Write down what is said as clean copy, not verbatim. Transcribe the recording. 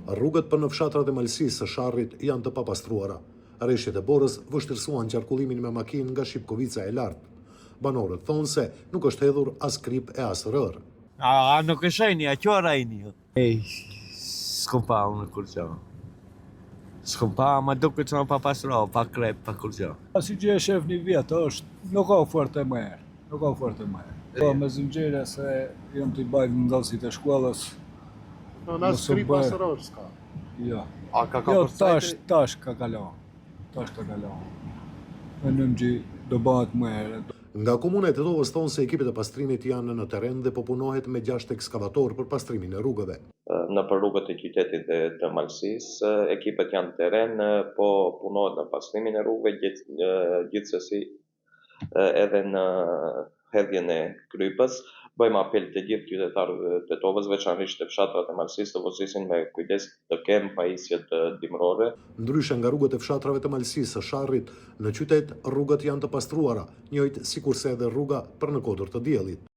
Rrugët për në fshatrat e Malësisë së Sharrit janë të papastruara. Rreshtet e Borës vështirësuan qarkullimin me makinë nga Shipkovica e lartë. Banorët thonë se nuk është hedhur as krip e as rër. A nuk e shajni, a qëra jeni? S'kom pa unë kur qa. S'kom pa, ma duke që në pa pasro, pa krep, pa kur qa. Si që e shef një vjetë është, nuk ka fort e merë, nuk ka fort e merë. Po me zëngjere se jam të i bajt në ndalësit e shkollës. Në as krip as rër s'ka. Jo. A ka Jo, përcajtë? tash ka kalon. Tash ka kalon. E nëmë që do bëhet merë. Nga komuna e Tetovës thonë se ekipet e pastrimit janë në teren dhe po punohet me 6 ekskavator për pastrimin e rrugëve. Në për rrugët e qytetit dhe të Malësisë, ekipet janë në teren, po punohet në pastrimin e rrugëve, gjithsesi edhe në hedhjen e krypës. Bëjmë apel të gjithë qytetarëve të Tetovës, veçanërisht të fshatrat e Malësisë, të vozësin me kujdes të kemë pajisjet dimrore. Ndryshe nga rrugët e fshatrave të Malësisë së Sharrit, në qytet rrugët janë të pastruara, njëjtë sikurse edhe rruga për në Kodër të Diellit.